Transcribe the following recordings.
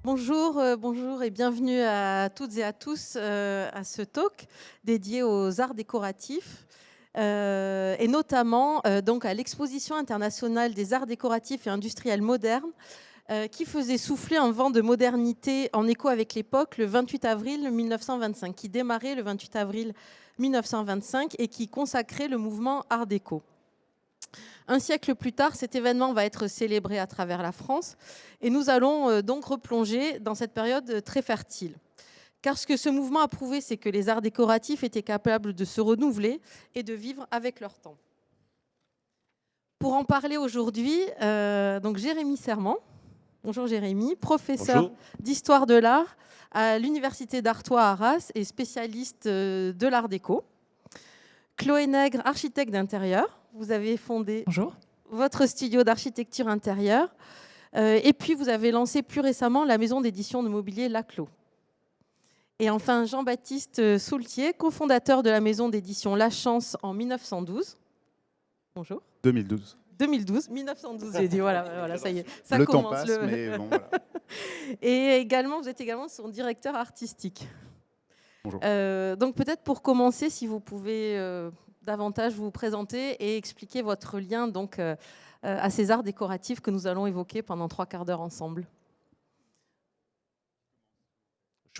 Bonjour et bienvenue à toutes et à tous à ce talk dédié aux arts décoratifs et notamment donc à l'exposition internationale des arts décoratifs et industriels modernes qui faisait souffler un vent de modernité en écho avec l'époque le 28 avril 1925, qui démarrait le 28 avril 1925 et qui consacrait le mouvement Art déco. Un siècle plus tard, cet événement va être célébré à travers la France et nous allons donc replonger dans cette période très fertile. Car ce que ce mouvement a prouvé, c'est que les arts décoratifs étaient capables de se renouveler et de vivre avec leur temps. Pour en parler aujourd'hui, donc Jérémy Serment. Bonjour Jérémy, professeur d'histoire de l'art à l'Université d'Artois à Arras et spécialiste de l'art déco. Chloé Nègre, architecte d'intérieur. Vous avez fondé votre studio d'architecture intérieure. Et puis, vous avez lancé plus récemment la maison d'édition de mobilier Laclos. Et enfin, Jean-Baptiste Soultier, cofondateur de la maison d'édition La Chance en 1912. Bonjour. 2012. 1912, j'ai dit, voilà, ça y est, ça le commence. Temps passe, mais bon, voilà. Et également, vous êtes également son directeur artistique. Bonjour. Donc peut-être pour commencer, si vous pouvez davantage vous présenter et expliquer votre lien donc, à ces arts décoratifs que nous allons évoquer pendant 3/4 d'heure ensemble.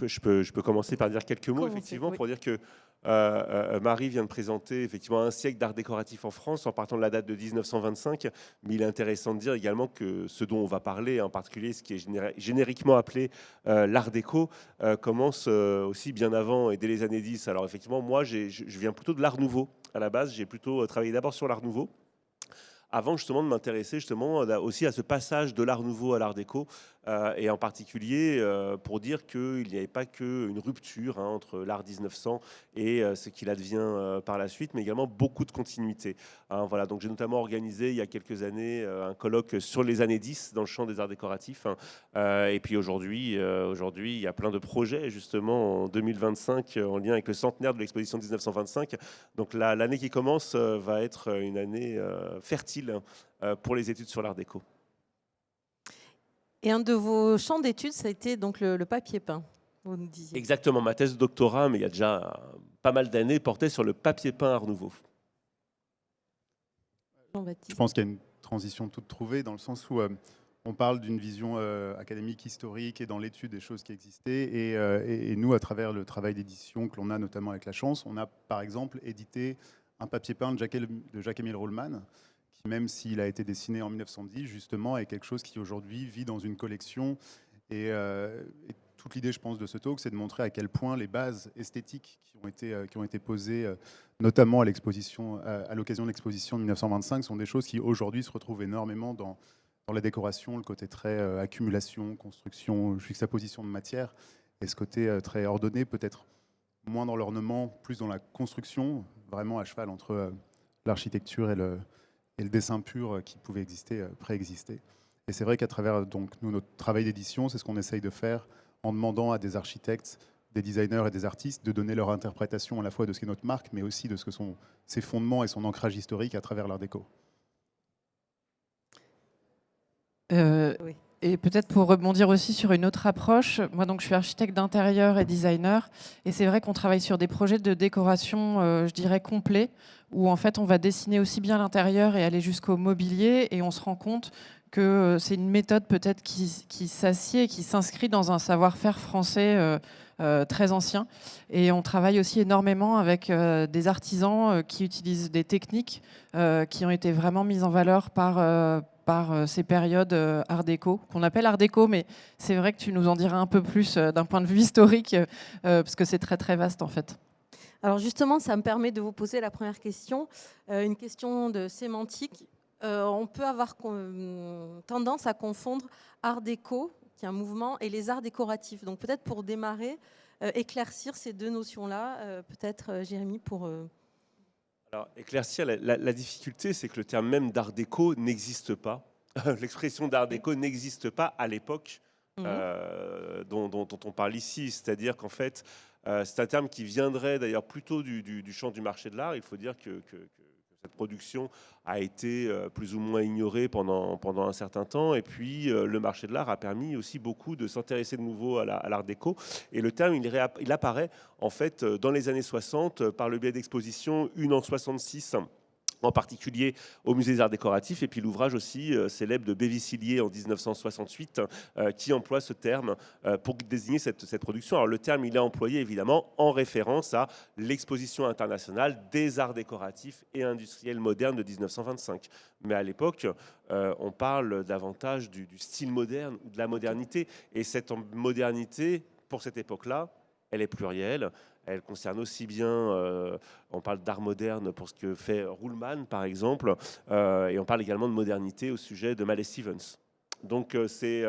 Je peux commencer par dire quelques mots, effectivement, oui. pour dire que Marie vient de présenter effectivement un siècle d'art décoratif en France en partant de la date de 1925, mais il est intéressant de dire également que ce dont on va parler, en particulier ce qui est génériquement appelé l'art déco, commence aussi bien avant et dès les années 10. Alors effectivement, moi, je viens plutôt de l'art nouveau à la base. J'ai plutôt travaillé d'abord sur l'art nouveau, avant justement de m'intéresser justement aussi à ce passage de l'art nouveau à l'art déco, et en particulier pour dire qu'il n'y avait pas qu'une rupture entre l'art 1900 et ce qu'il advient par la suite, mais également beaucoup de continuité. Voilà, donc j'ai notamment organisé il y a quelques années un colloque sur les années 10 dans le champ des arts décoratifs. Et puis aujourd'hui, il y a plein de projets justement en 2025 en lien avec le centenaire de l'exposition 1925. Donc l'année qui commence va être une année fertile pour les études sur l'art déco. Et un de vos champs d'études, ça a été donc le papier peint, vous nous disiez. Exactement, ma thèse de doctorat, mais il y a déjà pas mal d'années, portait sur le papier peint Art Nouveau. Je pense qu'il y a une transition toute trouvée dans le sens où on parle d'une vision académique, historique et dans l'étude des choses qui existaient. Et nous, à travers le travail d'édition que l'on a notamment avec La Chance, on a par exemple édité un papier peint de Jacques-Émile Rollman, qui même s'il a été dessiné en 1910, justement, est quelque chose qui aujourd'hui vit dans une collection. Et toute l'idée, je pense, de ce talk, c'est de montrer à quel point les bases esthétiques qui ont été posées, notamment à l'exposition, à l'occasion de l'exposition de 1925, sont des choses qui aujourd'hui se retrouvent énormément dans la décoration, le côté très accumulation, construction, juxtaposition de matière, et ce côté très ordonné, peut-être moins dans l'ornement, plus dans la construction, vraiment à cheval entre l'architecture et le dessin pur qui pouvait préexister. Et c'est vrai qu'à travers donc, notre travail d'édition, c'est ce qu'on essaye de faire en demandant à des architectes, des designers et des artistes de donner leur interprétation à la fois de ce qu'est notre marque, mais aussi de ce que sont ses fondements et son ancrage historique à travers l'art déco. Oui. Et peut-être pour rebondir aussi sur une autre approche, moi donc je suis architecte d'intérieur et designer, et c'est vrai qu'on travaille sur des projets de décoration, je dirais complets, où en fait on va dessiner aussi bien l'intérieur et aller jusqu'au mobilier, et on se rend compte que c'est une méthode peut-être qui s'assied et qui s'inscrit dans un savoir-faire français très ancien. Et on travaille aussi énormément avec des artisans qui utilisent des techniques qui ont été vraiment mises en valeur par ces périodes art déco, qu'on appelle art déco, mais c'est vrai que tu nous en diras un peu plus d'un point de vue historique, parce que c'est très très vaste en fait. Alors justement, ça me permet de vous poser la première question, une question de sémantique. On peut avoir tendance à confondre art déco, qui est un mouvement, et les arts décoratifs. Donc peut-être pour démarrer, éclaircir ces deux notions-là, peut-être Jérémy pour... Alors, éclaircir, la difficulté, c'est que le terme même d'art déco n'existe pas. L'expression d'art déco n'existe pas à l'époque dont on parle ici. C'est-à-dire qu'en fait, c'est un terme qui viendrait d'ailleurs plutôt du champ du marché de l'art. Il faut dire que Cette production a été plus ou moins ignorée pendant un certain temps. Et puis, le marché de l'art a permis aussi beaucoup de s'intéresser de nouveau à l'art déco. Et le terme, il apparaît en fait dans les années 60 par le biais d'expositions, une en 66, en particulier au Musée des Arts Décoratifs, et puis l'ouvrage aussi célèbre de Bévicillier en 1968, qui emploie ce terme pour désigner cette production. Alors le terme, il est employé évidemment en référence à l'exposition internationale des arts décoratifs et industriels modernes de 1925. Mais à l'époque, on parle davantage du style moderne ou de la modernité, et cette modernité, pour cette époque-là, elle est plurielle. Elle concerne aussi bien, on parle d'art moderne pour ce que fait Ruhlmann, par exemple, et on parle également de modernité au sujet de Mallet Stevens. Donc c'est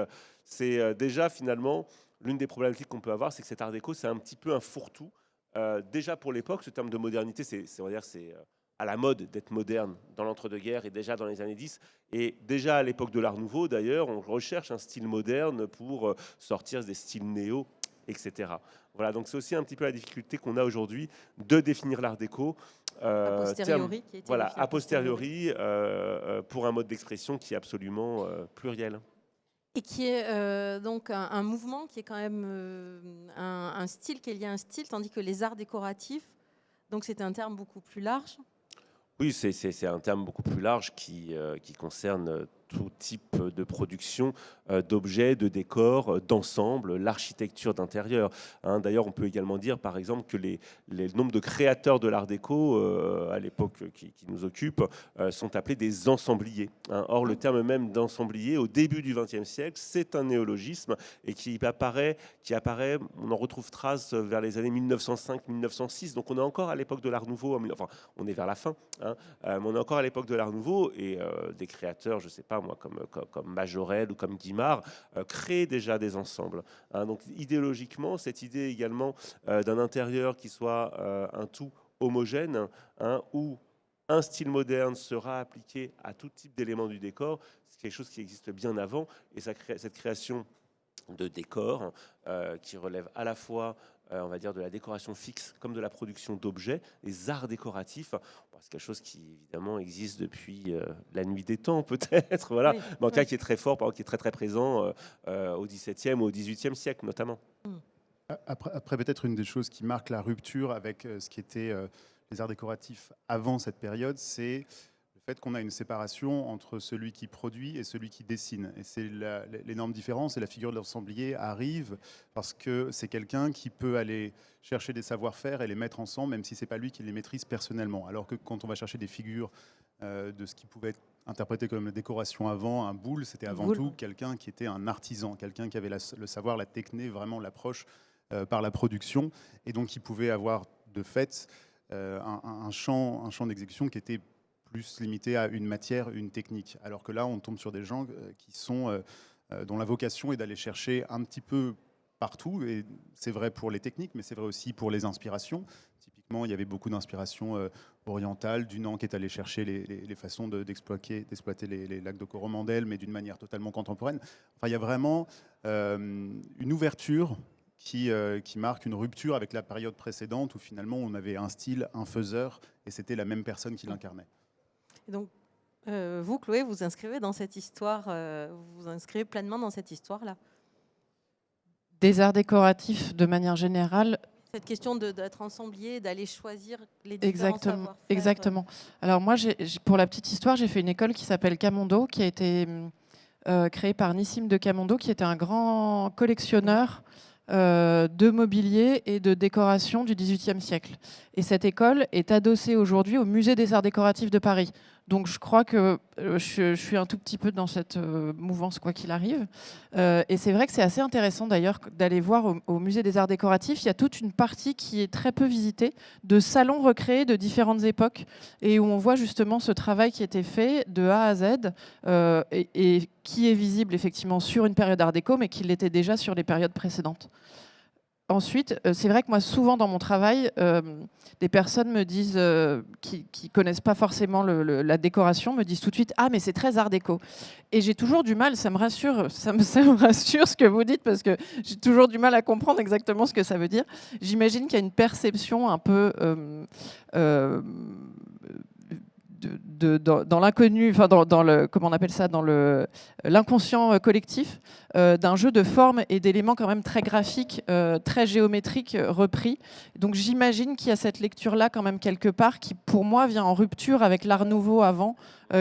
déjà finalement l'une des problématiques qu'on peut avoir, c'est que cet art déco, c'est un petit peu un fourre-tout. Déjà pour l'époque, ce terme de modernité, c'est à la mode d'être moderne dans l'entre-deux-guerres et déjà dans les années 10. Et déjà à l'époque de l'Art Nouveau, d'ailleurs, on recherche un style moderne pour sortir des styles néo, etc. Voilà, donc c'est aussi un petit peu la difficulté qu'on a aujourd'hui de définir l'art déco a posteriori, a posteriori pour un mode d'expression qui est absolument pluriel. Et qui est donc un mouvement qui est quand même un style, qui est lié à un style, tandis que les arts décoratifs, donc c'est un terme beaucoup plus large. Oui, c'est un terme beaucoup plus large qui concerne tout type de production d'objets, de décors, d'ensemble, l'architecture d'intérieur. D'ailleurs, on peut également dire, par exemple, que les nombres de créateurs de l'art déco, à l'époque qui nous occupe, sont appelés des ensembliers. Or, le terme même d'ensemblier, au début du XXe siècle, c'est un néologisme et qui apparaît, on en retrouve trace vers les années 1905-1906. Donc, on est encore à l'époque de l'Art Nouveau, enfin, on est vers la fin, mais on est encore à l'époque de l'Art Nouveau, et des créateurs, je ne sais pas moi, comme Majorelle ou comme Guimard, créent déjà des ensembles. Donc idéologiquement, cette idée également d'un intérieur qui soit un tout homogène, où un style moderne sera appliqué à tout type d'éléments du décor, c'est quelque chose qui existe bien avant, et cette création de décors qui relève à la fois on va dire de la décoration fixe comme de la production d'objets, les arts décoratifs, c'est quelque chose qui évidemment existe depuis la nuit des temps peut-être, voilà, oui, mais en tout cas qui est très fort, qui est très très présent au XVIIe ou au XVIIIe siècle notamment. Après peut-être une des choses qui marque la rupture avec ce qui était les arts décoratifs avant cette période, c'est le fait qu'on a une séparation entre celui qui produit et celui qui dessine. Et c'est l'énorme différence, et la figure de l'ensemblier arrive parce que c'est quelqu'un qui peut aller chercher des savoir-faire et les mettre ensemble, même si ce n'est pas lui qui les maîtrise personnellement. Alors que quand on va chercher des figures de ce qui pouvait être interprété comme la décoration avant, un boule, c'était avant tout quelqu'un qui était un artisan, quelqu'un qui avait le savoir, la techné, vraiment l'approche par la production, et donc qui pouvait avoir de fait un champ d'exécution qui était plus limité à une matière, une technique. Alors que là, on tombe sur des gens qui sont, dont la vocation est d'aller chercher un petit peu partout, et c'est vrai pour les techniques, mais c'est vrai aussi pour les inspirations. Typiquement, il y avait beaucoup d'inspirations orientales, Dunant qui est allé chercher les façons d'exploiter les lacs de Coromandel, mais d'une manière totalement contemporaine. Enfin, il y a vraiment une ouverture qui marque une rupture avec la période précédente où finalement on avait un style, un faiseur, et c'était la même personne qui l'incarnait. Et donc, vous, Chloé, vous inscrivez dans cette histoire, vous inscrivez pleinement dans cette histoire-là. Des arts décoratifs de manière générale. Cette question d'être ensemblier, d'aller choisir les différents savoir-faire. Exactement. Alors moi, pour la petite histoire, j'ai fait une école qui s'appelle Camondo, qui a été créée par Nissim de Camondo, qui était un grand collectionneur de mobilier et de décoration du XVIIIe siècle. Et cette école est adossée aujourd'hui au Musée des Arts Décoratifs de Paris. Donc je crois que je suis un tout petit peu dans cette mouvance, quoi qu'il arrive. Et c'est vrai que c'est assez intéressant d'ailleurs d'aller voir au Musée des Arts Décoratifs. Il y a toute une partie qui est très peu visitée, de salons recréés de différentes époques, et où on voit justement ce travail qui a été fait de A à Z, et qui est visible effectivement sur une période art déco, mais qui l'était déjà sur les périodes précédentes. Ensuite, c'est vrai que moi, souvent dans mon travail, des personnes me disent, qui ne connaissent pas forcément la décoration, me disent tout de suite « Ah, mais c'est très art déco ». Et j'ai toujours du mal, ça me rassure ce que vous dites, parce que j'ai toujours du mal à comprendre exactement ce que ça veut dire. J'imagine qu'il y a une perception un peu dans l'inconnu, enfin dans le, comment on appelle ça, dans l'inconscient collectif, d'un jeu de formes et d'éléments quand même très graphiques, très géométriques repris. Donc j'imagine qu'il y a cette lecture-là quand même quelque part qui, pour moi, vient en rupture avec l'art nouveau avant,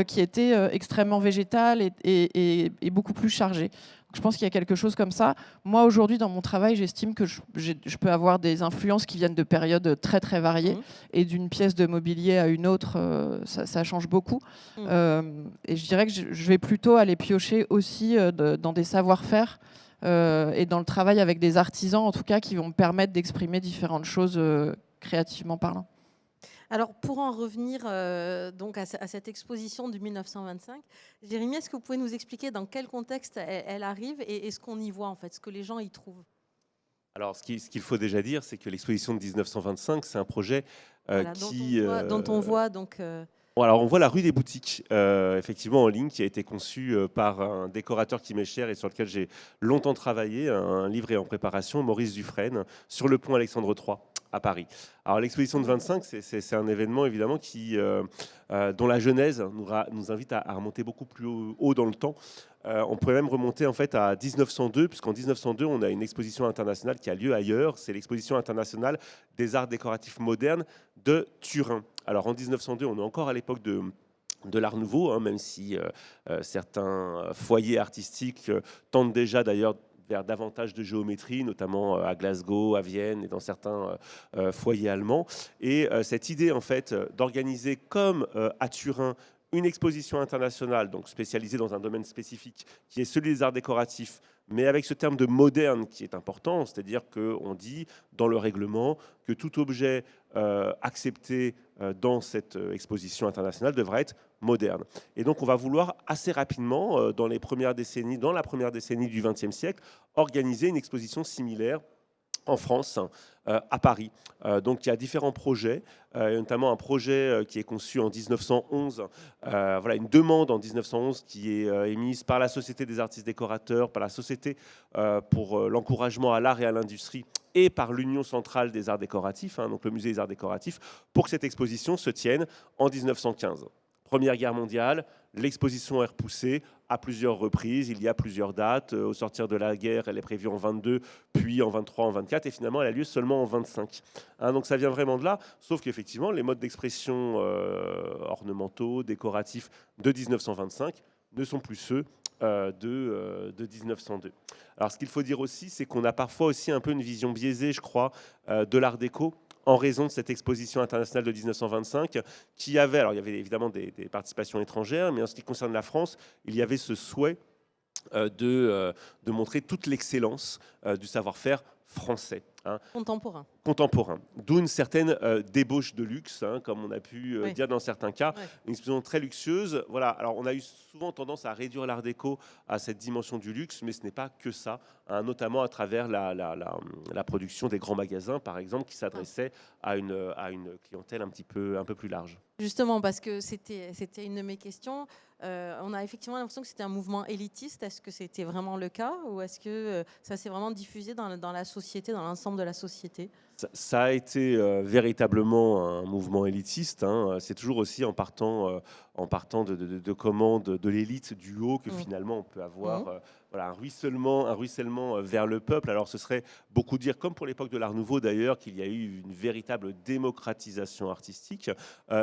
qui était extrêmement végétal et beaucoup plus chargé. Je pense qu'il y a quelque chose comme ça. Moi, aujourd'hui, dans mon travail, j'estime que je peux avoir des influences qui viennent de périodes très, très variées. Et d'une pièce de mobilier à une autre, ça change beaucoup. Et je dirais que je vais plutôt aller piocher aussi dans des savoir-faire et dans le travail avec des artisans, en tout cas, qui vont me permettre d'exprimer différentes choses créativement parlant. Alors, pour en revenir donc à cette exposition de 1925, Jérémy, est-ce que vous pouvez nous expliquer dans quel contexte elle arrive et ce qu'on y voit, en fait, ce que les gens y trouvent? Alors, ce qu'il faut déjà dire, c'est que l'exposition de 1925, c'est un projet Voilà, dont on voit donc... Bon, alors on voit la rue des Boutiques, effectivement en ligne, qui a été conçue par un décorateur qui m'est cher et sur lequel j'ai longtemps travaillé, un livre est en préparation, Maurice Dufresne, sur le pont Alexandre III à Paris. Alors l'exposition de 25, c'est un événement évidemment dont la genèse nous invite à remonter beaucoup plus haut dans le temps. On pourrait même remonter en fait à 1902, puisqu'en 1902, on a une exposition internationale qui a lieu ailleurs. C'est l'exposition internationale des arts décoratifs modernes de Turin. Alors en 1902, on est encore à l'époque de l'art nouveau, hein, même si certains foyers artistiques tentent déjà d'ailleurs vers davantage de géométrie, notamment à Glasgow, à Vienne et dans certains foyers allemands. Et cette idée en fait d'organiser comme à Turin une exposition internationale, donc spécialisée dans un domaine spécifique, qui est celui des arts décoratifs, mais avec ce terme de moderne qui est important, c'est-à-dire qu'on dit dans le règlement que tout objet accepté dans cette exposition internationale devra être moderne. Et donc on va vouloir assez rapidement, dans la première décennie du XXe siècle, organiser une exposition similaire en France, à Paris. Donc il y a différents projets, notamment un projet qui est conçu en 1911, voilà, une demande en 1911 qui est émise par la Société des artistes décorateurs, par la Société pour l'encouragement à l'art et à l'industrie et par l'Union centrale des arts décoratifs, hein, donc le musée des arts décoratifs, pour que cette exposition se tienne en 1915. Première guerre mondiale, l'exposition est repoussée à plusieurs reprises, il y a plusieurs dates. Au sortir de la guerre, elle est prévue en 22, puis en 23, en 24, et finalement elle a lieu seulement en 25. Hein, donc ça vient vraiment de là, sauf qu'effectivement les modes d'expression ornementaux, décoratifs de 1925 ne sont plus ceux de 1902. Alors ce qu'il faut dire aussi, c'est qu'on a parfois aussi un peu une vision biaisée, je crois, de l'art déco, en raison de cette exposition internationale de 1925, qui avait, alors il y avait évidemment des participations étrangères, mais en ce qui concerne la France, il y avait ce souhait de montrer toute l'excellence du savoir-faire français. Hein. Contemporain. D'où une certaine débauche de luxe, hein, comme on a pu dire dans certains cas, une exposition très luxueuse. Voilà. Alors on a eu souvent tendance à réduire l'art déco à cette dimension du luxe, mais ce n'est pas que ça, hein, notamment à travers la production des grands magasins, par exemple, qui s'adressaient à une clientèle un peu plus large. Justement, parce que c'était une de mes questions. On a effectivement l'impression que c'était un mouvement élitiste. Est-ce que c'était vraiment le cas ou est-ce que ça s'est vraiment diffusé dans la société, dans l'ensemble de la société? Ça a été véritablement un mouvement élitiste. Hein. C'est toujours aussi en partant de commandes de l'élite du haut que finalement on peut avoir voilà, un ruissellement vers le peuple. Alors ce serait beaucoup dire, comme pour l'époque de l'Art Nouveau d'ailleurs, qu'il y a eu une véritable démocratisation artistique.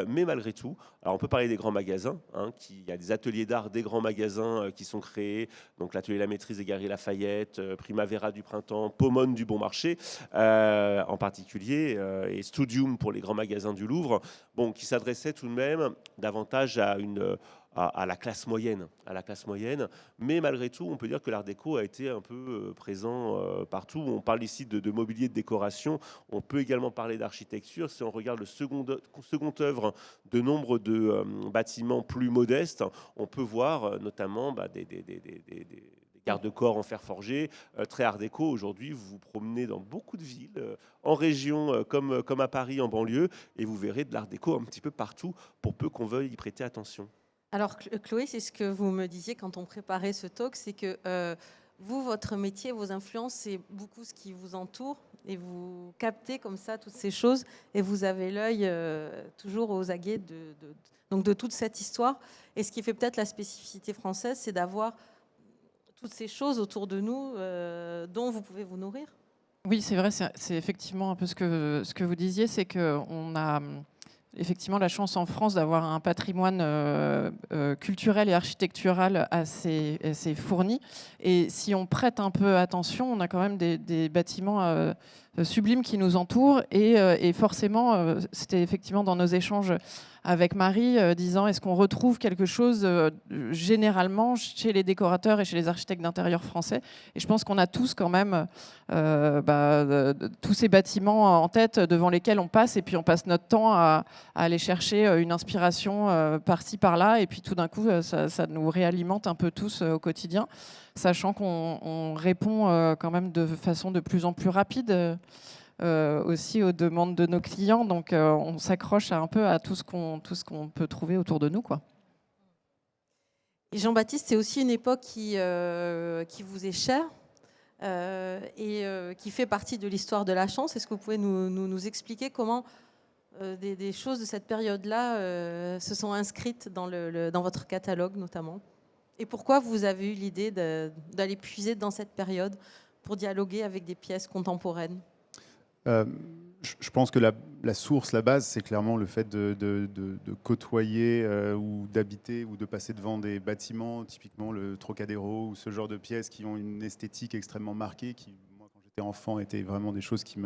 Mais malgré tout, alors on peut parler des grands magasins. Hein, il y a des ateliers d'art des grands magasins qui sont créés. Donc l'atelier La Maîtrise des Galeries Lafayette, Primavera du Printemps, Pomone du Bon Marché en particulier, et Studium pour les grands magasins du Louvre, bon, qui s'adressaient tout de même davantage à la classe moyenne, mais malgré tout, on peut dire que l'art déco a été un peu présent partout. On parle ici de mobilier de décoration, on peut également parler d'architecture. Si on regarde le second œuvre de nombre de bâtiments plus modestes, on peut voir notamment des garde-corps en fer forgé, très art déco. Aujourd'hui, vous vous promenez dans beaucoup de villes, en région comme à Paris, en banlieue, et vous verrez de l'art déco un petit peu partout, pour peu qu'on veuille y prêter attention. Alors Chloé, c'est ce que vous me disiez quand on préparait ce talk, c'est que vous, votre métier, vos influences, c'est beaucoup ce qui vous entoure, et vous captez comme ça toutes ces choses, et vous avez l'œil toujours aux aguets donc de toute cette histoire. Et ce qui fait peut-être la spécificité française, c'est d'avoir toutes ces choses autour de nous dont vous pouvez vous nourrir. Oui, c'est vrai, c'est effectivement un peu ce que vous disiez, c'est qu'on a effectivement la chance en France d'avoir un patrimoine culturel et architectural assez fourni. Et si on prête un peu attention, on a quand même des bâtiments sublimes qui nous entourent. Et forcément, c'était effectivement dans nos échanges avec Marie, disant est-ce qu'on retrouve quelque chose généralement chez les décorateurs et chez les architectes d'intérieur français. Et je pense qu'on a tous quand même tous ces bâtiments en tête devant lesquels on passe, et puis on passe notre temps à aller chercher une inspiration par-ci, par-là, et puis tout d'un coup, ça nous réalimente un peu tous au quotidien, sachant qu'on répond quand même de façon de plus en plus rapide aussi aux demandes de nos clients. Donc on s'accroche un peu à tout ce qu'on peut trouver autour de nous, quoi. Et Jean-Baptiste, c'est aussi une époque qui vous est chère et qui fait partie de l'histoire de la chance. Est-ce que vous pouvez nous expliquer comment des choses de cette période-là se sont inscrites dans votre catalogue notamment? Et pourquoi vous avez eu l'idée d'aller puiser dans cette période pour dialoguer avec des pièces contemporaines? Je pense que la source, la base, c'est clairement le fait de côtoyer ou d'habiter ou de passer devant des bâtiments, typiquement le Trocadéro ou ce genre de pièces qui ont une esthétique extrêmement marquée, qui, moi, quand j'étais enfant, étaient vraiment des choses qui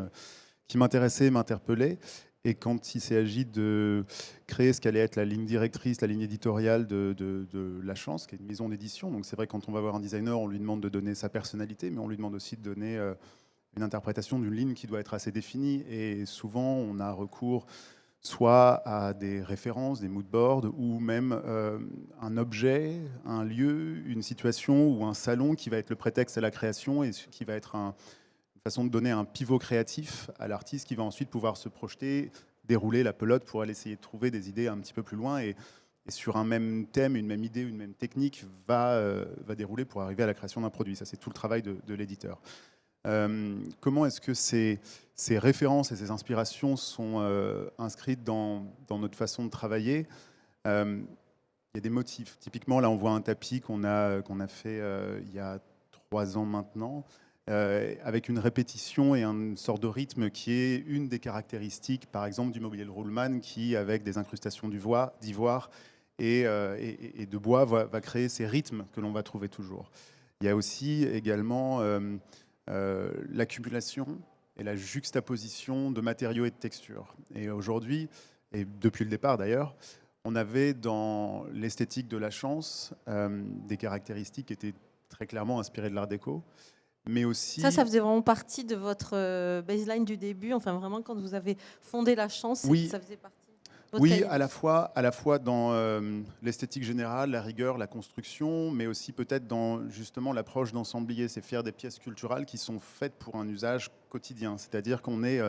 m'intéressaient, m'interpellaient. Et quand il s'agit de créer ce qu'allait être la ligne directrice, la ligne éditoriale de La Chance, qui est une maison d'édition, donc c'est vrai que quand on va voir un designer, on lui demande de donner sa personnalité, mais on lui demande aussi de donner une interprétation d'une ligne qui doit être assez définie. Et souvent, on a recours soit à des références, des moodboards, ou même un objet, un lieu, une situation ou un salon qui va être le prétexte à la création et qui va être une façon de donner un pivot créatif à l'artiste qui va ensuite pouvoir se projeter, dérouler la pelote pour aller essayer de trouver des idées un petit peu plus loin et sur un même thème, une même idée, une même technique va dérouler pour arriver à la création d'un produit. Ça, c'est tout le travail de l'éditeur. Comment est-ce que ces références et ces inspirations sont inscrites dans notre façon de travailler? Il y a des motifs. Typiquement, là, on voit un tapis qu'on a fait il y a 3 ans maintenant, avec une répétition et une sorte de rythme qui est une des caractéristiques, par exemple, du mobilier de Ruhlmann, qui, avec des incrustations d'ivoire et de bois, va créer ces rythmes que l'on va trouver toujours. Il y a aussi également l'accumulation et la juxtaposition de matériaux et de textures. Et aujourd'hui, et depuis le départ d'ailleurs, on avait dans l'esthétique de La Chance des caractéristiques qui étaient très clairement inspirées de l'art déco, mais aussi... Ça faisait vraiment partie de votre baseline du début, enfin vraiment quand vous avez fondé La Chance, oui. Ça faisait partie. Oui, à la fois dans l'esthétique générale, la rigueur, la construction, mais aussi peut-être dans justement l'approche d'ensemblier. C'est faire des pièces culturelles qui sont faites pour un usage quotidien. C'est-à-dire qu'on est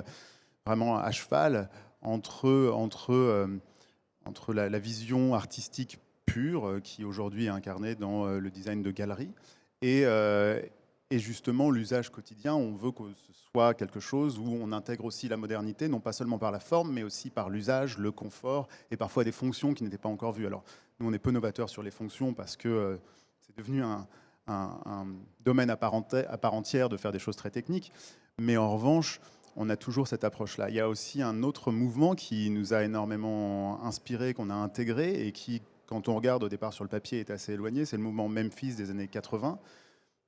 vraiment à cheval entre la vision artistique pure, qui aujourd'hui est incarnée dans le design de galeries, et justement, l'usage quotidien, on veut que ce soit quelque chose où on intègre aussi la modernité, non pas seulement par la forme, mais aussi par l'usage, le confort et parfois des fonctions qui n'étaient pas encore vues. Alors, nous, on est peu novateurs sur les fonctions parce que c'est devenu un domaine à part entière de faire des choses très techniques. Mais en revanche, on a toujours cette approche-là. Il y a aussi un autre mouvement qui nous a énormément inspiré, qu'on a intégré et qui, quand on regarde au départ sur le papier, est assez éloigné. C'est le mouvement Memphis des années 80.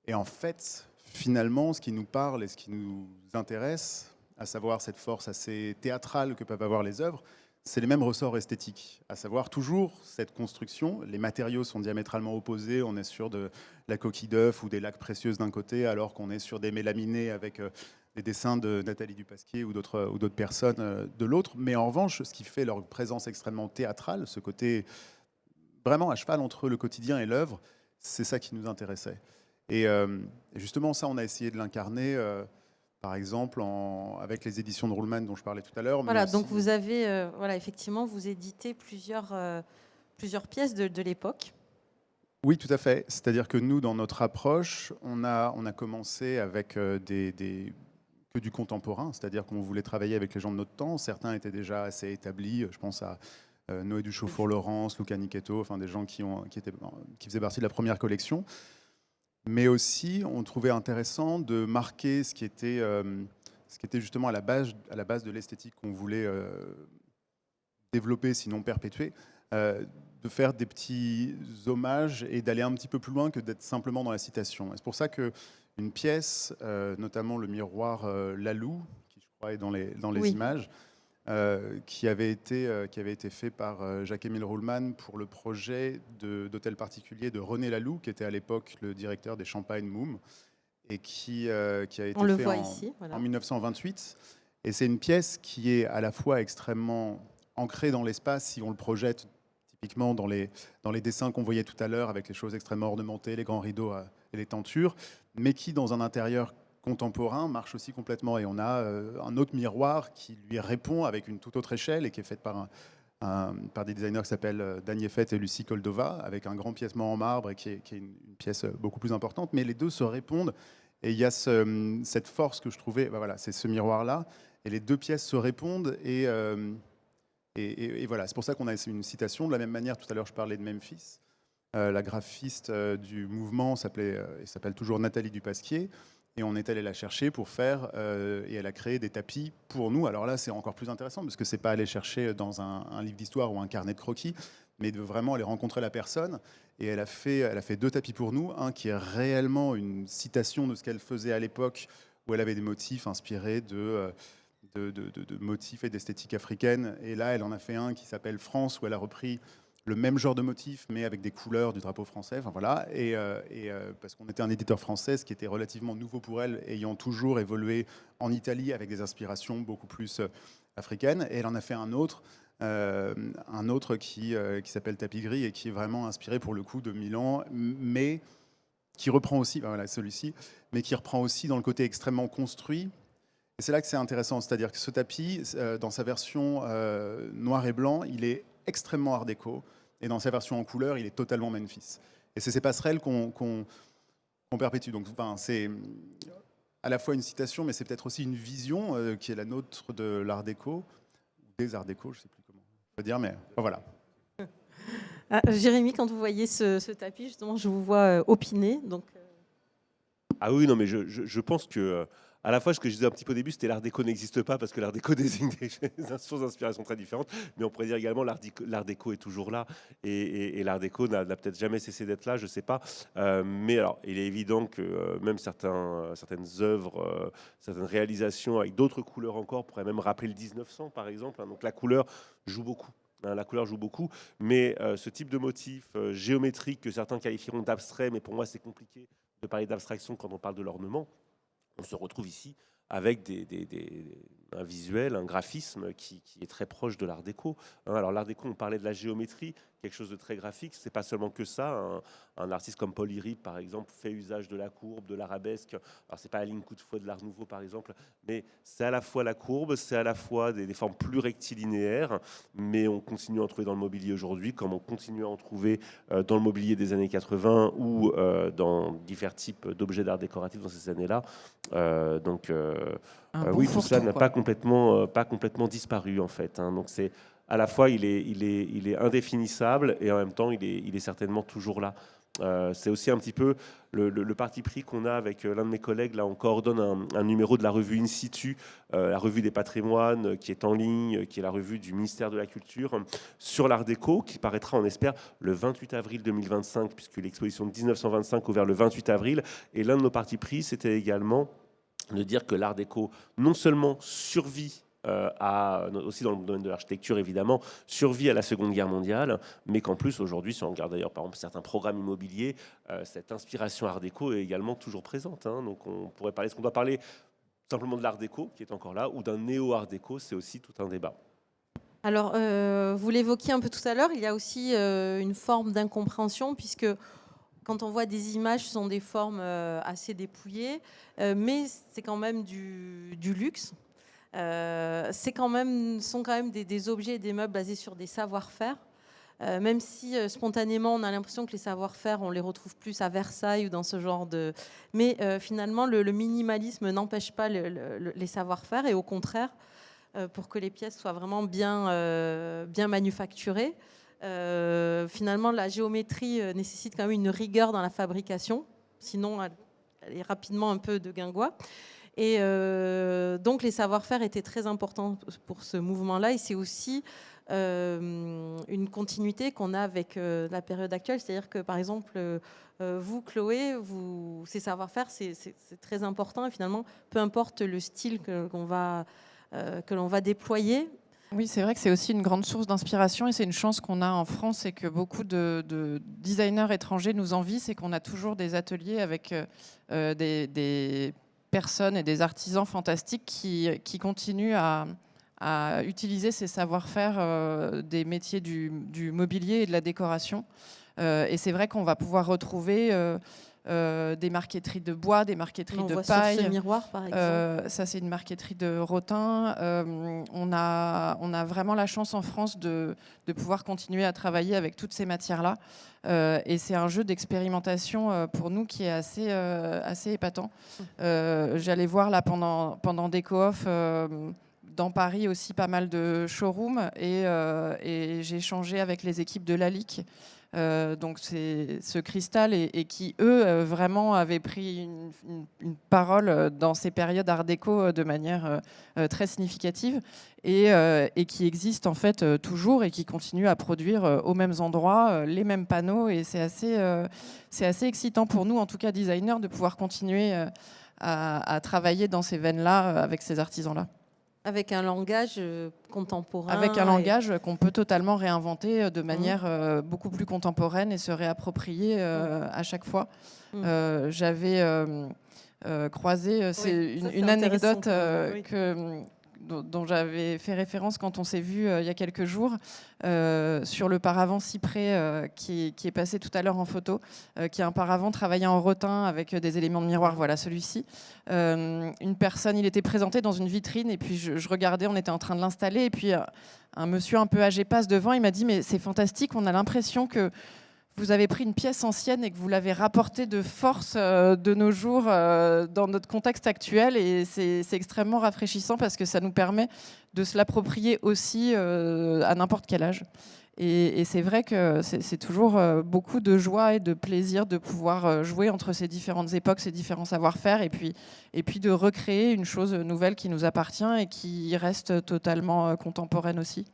Et en fait, finalement, ce qui nous parle et ce qui nous intéresse, à savoir cette force assez théâtrale que peuvent avoir les œuvres, c'est les mêmes ressorts esthétiques, à savoir toujours cette construction. Les matériaux sont diamétralement opposés. On est sur de la coquille d'œuf ou des laques précieuses d'un côté, alors qu'on est sur des mélaminés avec des dessins de Nathalie Dupasquier ou d'autres personnes de l'autre. Mais en revanche, ce qui fait leur présence extrêmement théâtrale, ce côté vraiment à cheval entre le quotidien et l'œuvre, c'est ça qui nous intéressait. Et justement, ça, on a essayé de l'incarner, par exemple, avec les éditions de Ruhlmann dont je parlais tout à l'heure. Voilà, donc vous avez, effectivement, vous éditez plusieurs pièces de l'époque. Oui, tout à fait. C'est-à-dire que nous, dans notre approche, on a commencé avec que du contemporain, c'est-à-dire qu'on voulait travailler avec les gens de notre temps. Certains étaient déjà assez établis. Je pense à Noé Duchauffour-Laurence, Luca Nichetto, enfin des gens qui faisaient partie de la première collection. Mais aussi, on trouvait intéressant de marquer ce qui était justement à la base de l'esthétique qu'on voulait développer, sinon perpétuer, de faire des petits hommages et d'aller un petit peu plus loin que d'être simplement dans la citation. Et c'est pour ça qu'une pièce, notamment le miroir Lalou, qui je crois est dans les images, qui avait été fait par Jacques-Émile Ruhlmann pour le projet d'hôtel particulier de René Lalou, qui était à l'époque le directeur des Champagne Moum, et qui a été fait en 1928. Et c'est une pièce qui est à la fois extrêmement ancrée dans l'espace, si on le projette typiquement dans les dessins qu'on voyait tout à l'heure, avec les choses extrêmement ornementées, les grands rideaux et les tentures, mais qui, dans un intérieur contemporain, marche aussi complètement. Et on a un autre miroir qui lui répond avec une toute autre échelle et qui est faite par des designers qui s'appellent Daniel Fett et Lucie Koldova, avec un grand piècement en marbre et qui est une pièce beaucoup plus importante. Mais les deux se répondent. Et il y a cette force que je trouvais, voilà, c'est ce miroir-là. Et les deux pièces se répondent. Et voilà, c'est pour ça qu'on a une citation. De la même manière, tout à l'heure, je parlais de Memphis. La graphiste du mouvement s'appelle toujours Nathalie Dupasquier. Et on est allé la chercher pour faire, et elle a créé des tapis pour nous. Alors là, c'est encore plus intéressant, parce que c'est pas aller chercher dans un livre d'histoire ou un carnet de croquis, mais de vraiment aller rencontrer la personne. Et elle a fait 2 tapis pour nous. Un qui est réellement une citation de ce qu'elle faisait à l'époque, où elle avait des motifs inspirés de motifs et d'esthétique africaine. Et là, elle en a fait un qui s'appelle France, où elle a repris le même genre de motif, mais avec des couleurs du drapeau français. Enfin, voilà. Et parce qu'on était un éditeur français, ce qui était relativement nouveau pour elle, ayant toujours évolué en Italie avec des inspirations beaucoup plus africaines. Et elle en a fait un autre qui s'appelle Tapis Gris et qui est vraiment inspiré pour le coup de Milan, mais qui reprend aussi, voilà, celui-ci, mais qui reprend aussi dans le côté extrêmement construit. Et c'est là que c'est intéressant, c'est-à-dire que ce tapis, dans sa version noir et blanc, il est extrêmement art déco, et dans sa version en couleur, il est totalement Memphis. Et c'est ces passerelles qu'on perpétue. Donc, enfin, c'est à la fois une citation, mais c'est peut-être aussi une vision qui est la nôtre de l'art déco, des arts déco, je ne sais plus comment on peut dire, mais voilà. Jérémy, quand vous voyez ce tapis, justement, je vous vois opiner. Donc... Ah oui, non, mais je pense que à la fois, ce que je disais un petit peu au début, c'était l'art déco n'existe pas parce que l'art déco désigne des sources d'inspiration très différentes. Mais on pourrait dire également l'art déco est toujours là et l'art déco n'a peut-être jamais cessé d'être là, je ne sais pas. Mais alors, il est évident que même certaines œuvres, certaines réalisations avec d'autres couleurs encore pourraient même rappeler le 1900 par exemple. Donc la couleur joue beaucoup. La couleur joue beaucoup, mais ce type de motif géométrique que certains qualifieront d'abstrait, mais pour moi c'est compliqué de parler d'abstraction quand on parle de l'ornement. On se retrouve ici avec un visuel, un graphisme qui est très proche de l'art déco. Alors l'art déco, on parlait de la géométrie, quelque chose de très graphique. C'est pas seulement que ça. Un artiste comme Paul Iribe, par exemple, fait usage de la courbe, de l'arabesque. Alors c'est pas la ligne coup de fouet de l'art nouveau, par exemple, mais c'est à la fois la courbe, c'est à la fois des formes plus rectilinéaires, mais on continue à en trouver dans le mobilier aujourd'hui, comme on continue à en trouver dans le mobilier des années 80 ou dans divers types d'objets d'art décoratif dans ces années-là. Oui, tout ça n'a pas complètement disparu en fait. Donc c'est à la fois il est indéfinissable et en même temps il est certainement toujours là. C'est aussi un petit peu le parti pris qu'on a avec l'un de mes collègues. Là, on coordonne un numéro de la revue In Situ, la revue des patrimoines, qui est en ligne, qui est la revue du ministère de la Culture, sur l'art déco, qui paraîtra, on espère, le 28 avril 2025, puisque l'exposition de 1925 ouvert le 28 avril. Et l'un de nos partis pris, c'était également de dire que l'art déco, non seulement survit aussi dans le domaine de l'architecture évidemment, survit à la Seconde Guerre mondiale, mais qu'en plus aujourd'hui, si on regarde d'ailleurs par exemple certains programmes immobiliers, cette inspiration art déco est également toujours présente. Donc on pourrait parler, est-ce qu'on doit parler simplement de l'art déco qui est encore là, ou d'un néo-art déco, c'est aussi tout un débat. Alors, vous l'évoquiez un peu tout à l'heure, il y a aussi une forme d'incompréhension, puisque quand on voit des images, ce sont des formes assez dépouillées, mais c'est quand même du luxe. Sont quand même des objets et des meubles basés sur des savoir-faire, même si spontanément on a l'impression que les savoir-faire on les retrouve plus à Versailles ou dans ce genre de... Mais finalement le minimalisme n'empêche pas les savoir-faire, et au contraire pour que les pièces soient vraiment bien manufacturées. Finalement, la géométrie nécessite quand même une rigueur dans la fabrication, sinon elle est rapidement un peu de guingois. Et donc les savoir-faire étaient très importants pour ce mouvement-là, et c'est aussi une continuité qu'on a avec la période actuelle, c'est-à-dire que par exemple vous, Chloé, ces savoir-faire, c'est très important, et finalement peu importe le style que l'on va déployer. Oui, c'est vrai que c'est aussi une grande source d'inspiration, et c'est une chance qu'on a en France et que beaucoup de designers étrangers nous envient, c'est qu'on a toujours des ateliers avec des personnes et des artisans fantastiques qui continuent à utiliser ces savoir-faire des métiers du mobilier et de la décoration. Et c'est vrai qu'on va pouvoir retrouver des marqueteries de bois, des marqueteries de paille. Sur ce miroir, par exemple. Ça, c'est une marqueterie de Rotin. On a vraiment la chance en France de pouvoir continuer à travailler avec toutes ces matières-là. Et c'est un jeu d'expérimentation pour nous qui est assez épatant. J'allais voir là pendant des co-off dans Paris aussi pas mal de showrooms, et j'ai échangé avec les équipes de Lalique. Donc c'est ce cristal et qui eux vraiment avaient pris une parole dans ces périodes art déco de manière très significative, et qui existe en fait toujours, et qui continue à produire aux mêmes endroits les mêmes panneaux, et c'est assez excitant pour nous en tout cas designers de pouvoir continuer à travailler dans ces veines-là avec ces artisans-là. Avec un langage contemporain. Avec un langage qu'on peut totalement réinventer de manière beaucoup plus contemporaine et se réapproprier à chaque fois. J'avais croisé, c'est une anecdote dont j'avais fait référence quand on s'est vu il y a quelques jours, sur le paravent cyprès qui est passé tout à l'heure en photo, qui est un paravent travaillé en rotin avec des éléments de miroir, voilà celui-ci. Une personne, il était présenté dans une vitrine, et puis je regardais, on était en train de l'installer, et puis un monsieur un peu âgé passe devant, il m'a dit mais c'est fantastique, on a l'impression que vous avez pris une pièce ancienne et que vous l'avez rapportée de force de nos jours dans notre contexte actuel, et c'est extrêmement rafraîchissant parce que ça nous permet de se l'approprier aussi à n'importe quel âge. Et c'est vrai que c'est toujours beaucoup de joie et de plaisir de pouvoir jouer entre ces différentes époques, ces différents savoir-faire, et puis de recréer une chose nouvelle qui nous appartient et qui reste totalement contemporaine aussi.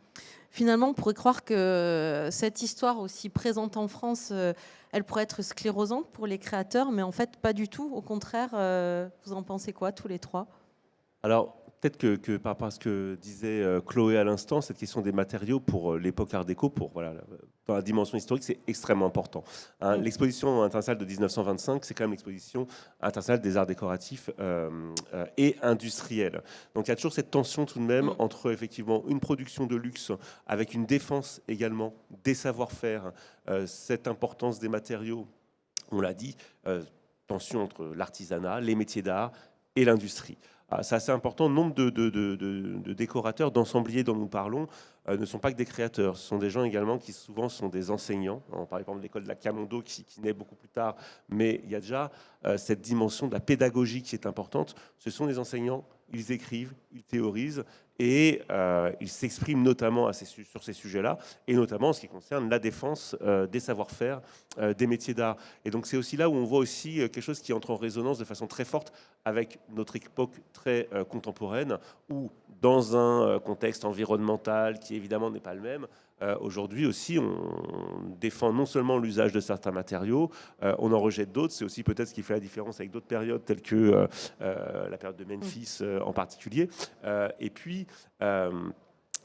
Finalement, on pourrait croire que cette histoire aussi présente en France, elle pourrait être sclérosante pour les créateurs, mais en fait, pas du tout. Au contraire, vous en pensez quoi, tous les trois ? Alors, peut-être que par rapport à ce que disait Chloé à l'instant, cette question des matériaux pour l'époque Art déco, dans la dimension historique, c'est extrêmement important. L'exposition internationale de 1925, c'est quand même l'exposition internationale des arts décoratifs et industriels. Donc il y a toujours cette tension tout de même entre effectivement une production de luxe avec une défense également des savoir-faire, cette importance des matériaux, on l'a dit, tension entre l'artisanat, les métiers d'art et l'industrie. C'est assez important. Le nombre de décorateurs, d'ensembliers dont nous parlons ne sont pas que des créateurs. Ce sont des gens également qui souvent sont des enseignants. On parlait par exemple de l'école de la Camondo qui naît beaucoup plus tard, mais il y a déjà cette dimension de la pédagogie qui est importante. Ce sont des enseignants, ils écrivent, ils théorisent, et ils s'expriment notamment sur ces sujets-là, et notamment en ce qui concerne la défense des savoir-faire, des métiers d'art. Et donc c'est aussi là où on voit aussi quelque chose qui entre en résonance de façon très forte avec notre époque très contemporaine, où dans un contexte environnemental qui évidemment n'est pas le même, aujourd'hui aussi on défend non seulement l'usage de certains matériaux, on en rejette d'autres. C'est aussi peut-être ce qui fait la différence avec d'autres périodes telles que la période de Memphis en particulier.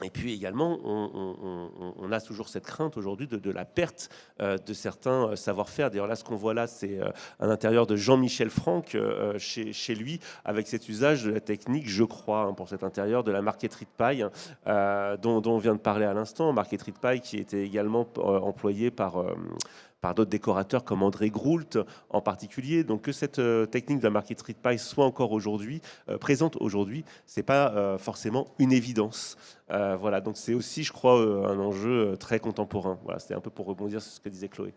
Et puis également, on a toujours cette crainte aujourd'hui de la perte de certains savoir-faire. D'ailleurs, là, ce qu'on voit là, c'est un intérieur de Jean-Michel Franck chez lui, avec cet usage de la technique, je crois, pour cet intérieur, de la marqueterie de paille dont on vient de parler à l'instant. Marqueterie de paille qui était également employée par d'autres décorateurs comme André Groult en particulier. Donc que cette technique de la marqueterie de paille soit encore aujourd'hui présente aujourd'hui, c'est pas forcément une évidence. Voilà, donc c'est aussi, je crois, un enjeu très contemporain. Voilà, c'était un peu pour rebondir sur ce que disait Chloé.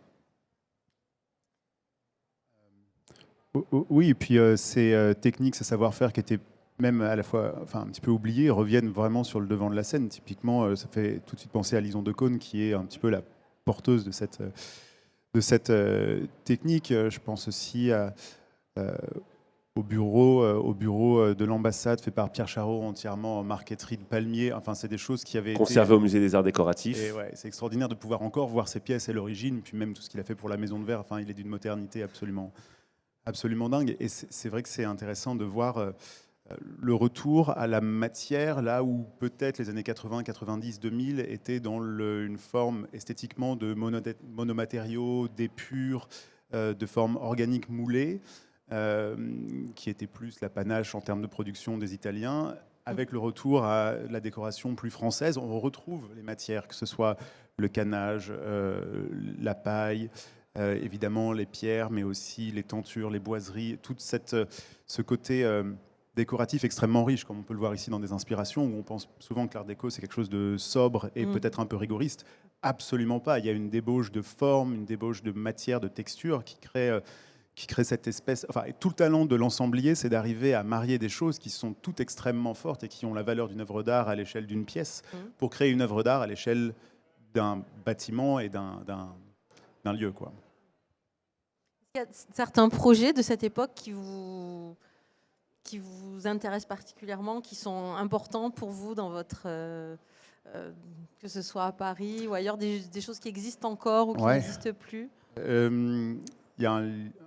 Oui, et puis ces techniques, ces savoir-faire qui étaient même à la fois, enfin un petit peu oubliées, reviennent vraiment sur le devant de la scène. Typiquement, ça fait tout de suite penser à Lison de Caunes, qui est un petit peu la porteuse de cette technique. Je pense aussi euh, au bureau de l'ambassade fait par Pierre Charot, entièrement en marqueterie de palmier. Enfin, c'est des choses qui avaient Conservé au musée des Arts Décoratifs. Et ouais, c'est extraordinaire de pouvoir encore voir ces pièces à l'origine, puis même tout ce qu'il a fait pour la Maison de Verre. Enfin, il est d'une modernité absolument dingue. Et c'est vrai que c'est intéressant de voir le retour à la matière, là où peut-être les années 80, 90, 2000 étaient dans une forme esthétiquement de monomatériaux, d'épure, de forme organique moulée, qui était plus l'apanage en termes de production des Italiens. Avec le retour à la décoration plus française, on retrouve les matières, que ce soit le canage, la paille, évidemment les pierres, mais aussi les tentures, les boiseries, tout ce côté décoratif extrêmement riche, comme on peut le voir ici dans des inspirations, où on pense souvent que l'art déco, c'est quelque chose de sobre et peut-être un peu rigoriste. Absolument pas. Il y a une débauche de forme, une débauche de matière, de texture qui crée cette espèce... Enfin, tout le talent de l'ensemblier, c'est d'arriver à marier des choses qui sont toutes extrêmement fortes et qui ont la valeur d'une œuvre d'art à l'échelle d'une pièce, pour créer une œuvre d'art à l'échelle d'un bâtiment et d'un lieu, quoi. Il y a certains projets de cette époque qui vous intéressent particulièrement, qui sont importants pour vous dans votre... que ce soit à Paris ou ailleurs, des choses qui existent encore ou qui n'existent plus? Il y a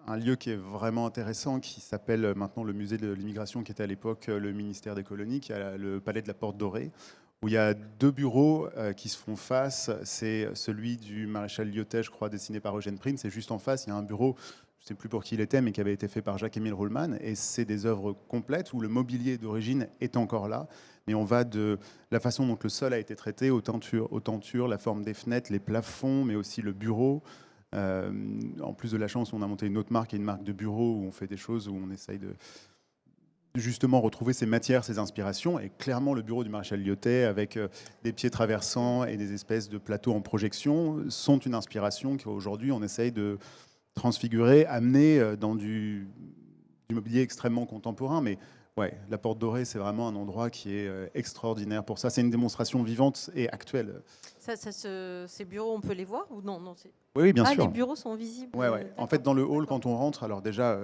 un lieu qui est vraiment intéressant qui s'appelle maintenant le musée de l'immigration, qui était à l'époque le ministère des colonies, qui a le palais de la Porte Dorée, où il y a deux bureaux qui se font face. C'est celui du maréchal Lyotet, je crois, dessiné par Eugène Prince. Et juste en face, il y a un bureau, je ne sais plus pour qui il était, mais qui avait été fait par Jacques-Émile Ruhlmann. Et c'est des œuvres complètes où le mobilier d'origine est encore là. Mais on va de la façon dont le sol a été traité aux tentures, la forme des fenêtres, les plafonds, mais aussi le bureau. En plus de la chance, on a monté une autre marque, une marque de bureau où on fait des choses où on essaye de justement retrouver ces matières, ces inspirations. Et clairement, le bureau du maréchal Lyotet, avec des pieds traversants et des espèces de plateaux en projection, sont une inspiration qu'aujourd'hui on essaye de transfigurer, amener dans du mobilier extrêmement contemporain. Mais ouais, la Porte Dorée, c'est vraiment un endroit qui est extraordinaire pour ça. C'est une démonstration vivante et actuelle. Ces bureaux, on peut les voir ou non, Oui, bien sûr. Les bureaux sont visibles. Ouais. En fait, dans le hall, quand on rentre, alors déjà,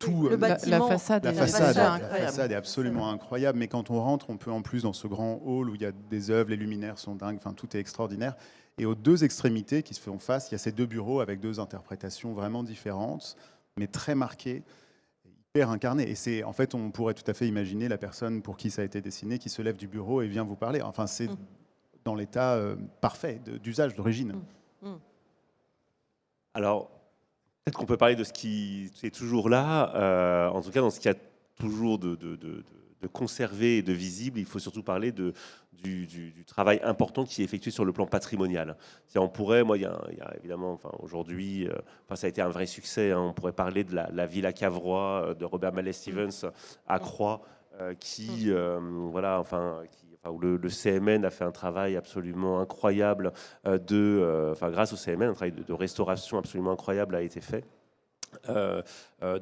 le bâtiment, la façade est absolument incroyable. Mais quand on rentre, on peut en plus dans ce grand hall où il y a des œuvres, les luminaires sont dingues, enfin tout est extraordinaire. Et aux deux extrémités qui se font face, il y a ces deux bureaux avec deux interprétations vraiment différentes, mais très marquées, hyper incarnées. Et c'est, en fait, on pourrait tout à fait imaginer la personne pour qui ça a été dessiné qui se lève du bureau et vient vous parler. Enfin, c'est dans l'état parfait d'usage d'origine. Alors, peut-être qu'on peut parler de ce qui est toujours là, en tout cas dans ce qu'il y a toujours de conservé et de visible. Il faut surtout parler du travail important qui est effectué sur le plan patrimonial. On pourrait, il y a évidemment, enfin, aujourd'hui, ça a été un vrai succès, hein, on pourrait parler de la Villa Cavrois de Robert Mallet Stevens à Croix, où le CMN a fait un travail absolument incroyable grâce au CMN, un travail de restauration absolument incroyable a été fait.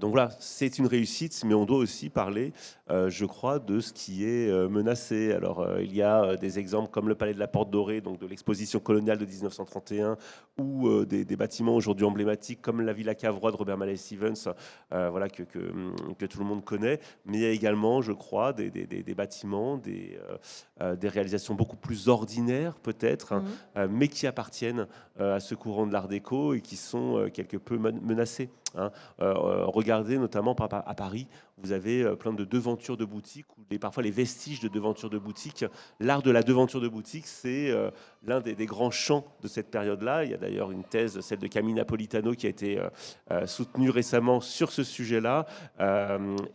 Donc voilà, c'est une réussite, mais on doit aussi parler, je crois, de ce qui est menacé. Alors, il y a des exemples comme le Palais de la Porte Dorée, donc de l'exposition coloniale de 1931, ou des bâtiments aujourd'hui emblématiques comme la Villa Cavrois de Robert Mallet Stevens, que tout le monde connaît. Mais il y a également, je crois, des bâtiments, des réalisations beaucoup plus ordinaires peut-être, mais qui appartiennent à ce courant de l'art déco et qui sont quelque peu menacés. Regardez notamment à Paris, vous avez plein de devantures de boutiques ou parfois les vestiges de devantures de boutiques. L'art de la devanture de boutique, c'est l'un des grands champs de cette période-là. Il y a d'ailleurs une thèse, celle de Camille Napolitano, qui a été soutenue récemment sur ce sujet-là.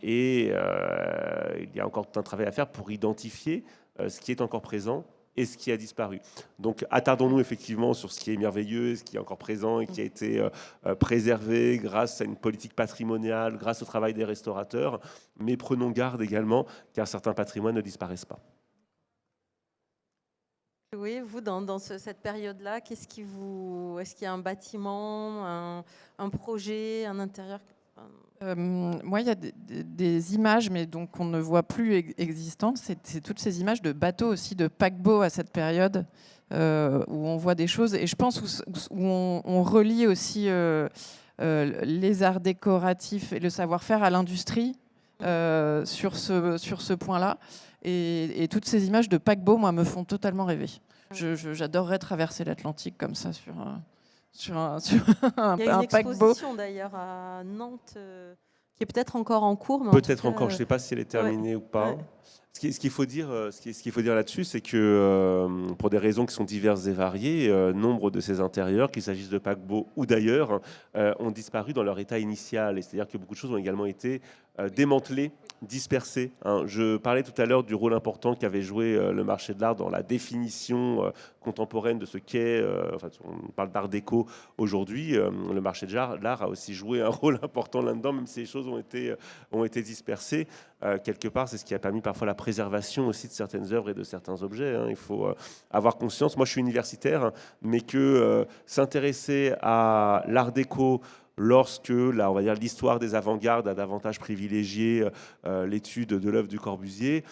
Il y a encore tout un travail à faire pour identifier ce qui est encore présent et ce qui a disparu. Donc attardons-nous effectivement sur ce qui est merveilleux, ce qui est encore présent et qui a été préservé grâce à une politique patrimoniale, grâce au travail des restaurateurs, mais prenons garde également car certains patrimoines ne disparaissent pas. Oui, vous, dans cette période-là, est-ce qu'il y a un bâtiment, un projet, un intérieur Moi, il y a des images, mais donc on ne voit plus existantes. C'est toutes ces images de bateaux aussi, de paquebots à cette période où on voit des choses. Et je pense où on relie aussi les arts décoratifs et le savoir-faire à l'industrie sur ce point-là. Et toutes ces images de paquebots, moi, me font totalement rêver. J'adorerais traverser l'Atlantique comme ça sur un Il y a une paquebot. exposition d'ailleurs à Nantes qui est peut-être encore en cours. Peut-être encore, je ne sais pas si elle est terminée ou pas. Ouais. Ce qu'il faut dire là-dessus, c'est que pour des raisons qui sont diverses et variées, nombre de ces intérieurs, qu'il s'agisse de paquebots ou d'ailleurs, ont disparu dans leur état initial. C'est-à-dire que beaucoup de choses ont également été démantelées, dispersées. Je parlais tout à l'heure du rôle important qu'avait joué le marché de l'art dans la définition contemporaine de ce qu'est, on parle d'art déco aujourd'hui, le marché de l'art a aussi joué un rôle important là-dedans, même si les choses ont été dispersées. Quelque part, c'est ce qui a permis parfois la préservation aussi de certaines œuvres et de certains objets. Il faut avoir conscience. Moi, je suis universitaire, mais que s'intéresser à l'art déco lorsque, là, on va dire, l'histoire des avant-gardes a davantage privilégié l'étude de l'œuvre du Corbusier,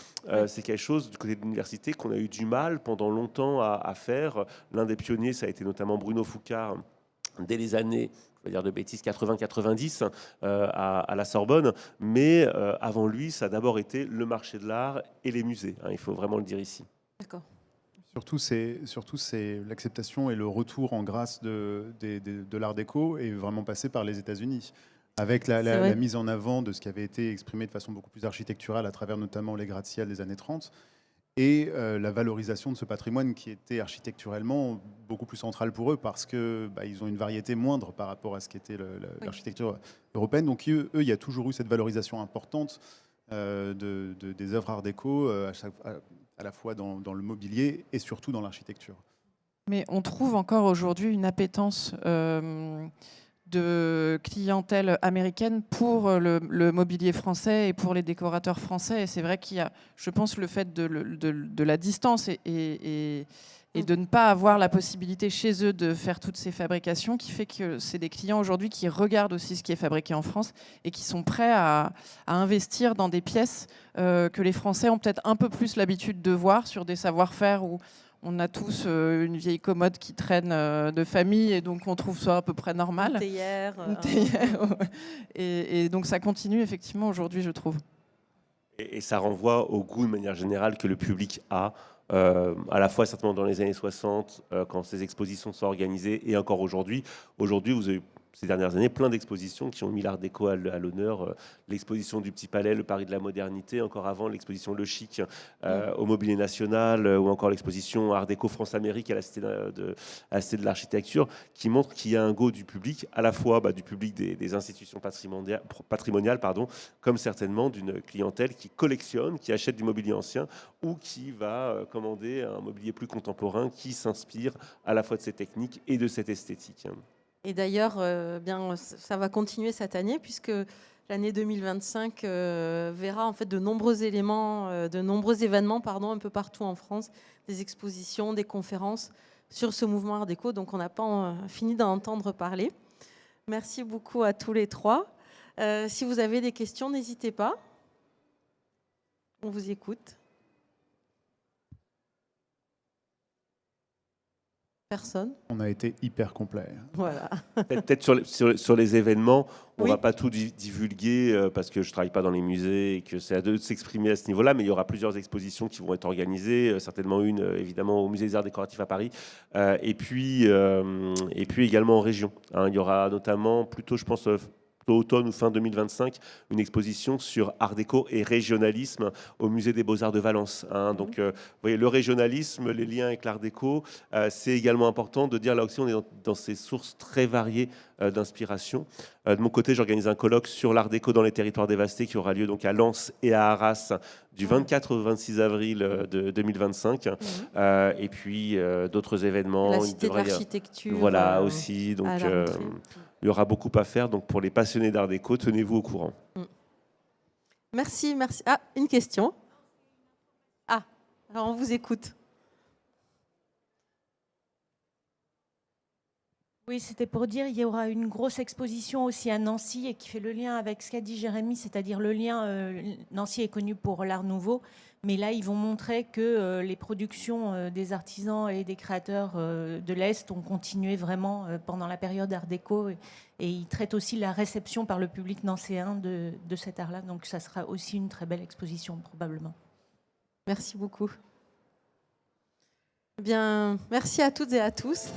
c'est quelque chose du côté de l'université qu'on a eu du mal pendant longtemps à faire. L'un des pionniers, ça a été notamment Bruno Foucard, dès les années, je vais dire de bêtises, 80-90 à la Sorbonne. Mais avant lui, ça a d'abord été le marché de l'art et les musées. Il faut vraiment le dire ici. D'accord. Surtout, c'est l'acceptation et le retour en grâce de l'art déco est vraiment passé par les États-Unis, avec la mise en avant de ce qui avait été exprimé de façon beaucoup plus architecturale à travers notamment les gratte-ciel des années 30, et la valorisation de ce patrimoine qui était architecturellement beaucoup plus central pour eux, parce que ils ont une variété moindre par rapport à ce qu'était l'architecture européenne. Donc eux, il y a toujours eu cette valorisation importante des œuvres art déco à la fois dans le mobilier et surtout dans l'architecture. Mais on trouve encore aujourd'hui une appétence de clientèle américaine pour le mobilier français et pour les décorateurs français. Et c'est vrai qu'il y a, je pense, le fait de la distance et de ne pas avoir la possibilité chez eux de faire toutes ces fabrications qui fait que c'est des clients aujourd'hui qui regardent aussi ce qui est fabriqué en France et qui sont prêts à investir dans des pièces que les Français ont peut-être un peu plus l'habitude de voir sur des savoir-faire où on a tous une vieille commode qui traîne de famille et donc on trouve ça à peu près normal. Une théière. Ouais. Et donc ça continue effectivement aujourd'hui, je trouve. Et ça renvoie au goût de manière générale que le public a. À la fois certainement dans les années 60, quand ces expositions sont organisées, et encore aujourd'hui. Aujourd'hui, vous avez ces dernières années plein d'expositions qui ont mis l'art déco à l'honneur. L'exposition du Petit Palais, le Paris de la modernité, encore avant l'exposition Le Chic au Mobilier National, ou encore l'exposition Art déco France-Amérique à la Cité de l'Architecture, qui montre qu'il y a un goût du public, à la fois du public des institutions patrimoniales, comme certainement d'une clientèle qui collectionne, qui achète du mobilier ancien ou qui va commander un mobilier plus contemporain qui s'inspire à la fois de ces techniques et de cette esthétique. Et d'ailleurs, ça va continuer cette année puisque l'année 2025 verra en fait de nombreux événements, un peu partout en France, des expositions, des conférences sur ce mouvement Art déco. Donc on n'a pas fini d'en entendre parler. Merci beaucoup à tous les trois. Si vous avez des questions, n'hésitez pas. On vous écoute. Personne. On a été hyper complet. Voilà. Peut-être sur les événements, on ne va pas tout divulguer parce que je ne travaille pas dans les musées et que c'est à eux de s'exprimer à ce niveau-là, mais il y aura plusieurs expositions qui vont être organisées, certainement une évidemment au Musée des Arts Décoratifs à Paris, et puis également en région. Il y aura notamment plutôt, je pense, automne ou fin 2025, une exposition sur art déco et régionalisme au Musée des Beaux-Arts de Valence. Donc, vous voyez, le régionalisme, les liens avec l'art déco, c'est également important de dire, là aussi, on est dans ces sources très variées d'inspiration. De mon côté, j'organise un colloque sur l'art déco dans les territoires dévastés qui aura lieu donc à Lens et à Arras du 24 au 26 avril de 2025. Et puis, d'autres événements. La Cité de l'Architecture. Voilà, aussi. Donc, il y aura beaucoup à faire, donc pour les passionnés d'art déco, tenez-vous au courant. Merci. Ah, une question. Ah, alors on vous écoute. Oui, c'était pour dire il y aura une grosse exposition aussi à Nancy et qui fait le lien avec ce qu'a dit Jérémy, c'est-à-dire le lien, Nancy est connu pour l'art nouveau, mais là ils vont montrer que les productions des artisans et des créateurs de l'Est ont continué vraiment pendant la période art déco et ils traitent aussi la réception par le public nancéen de cet art-là, donc ça sera aussi une très belle exposition probablement. Merci beaucoup. Eh bien, merci à toutes et à tous.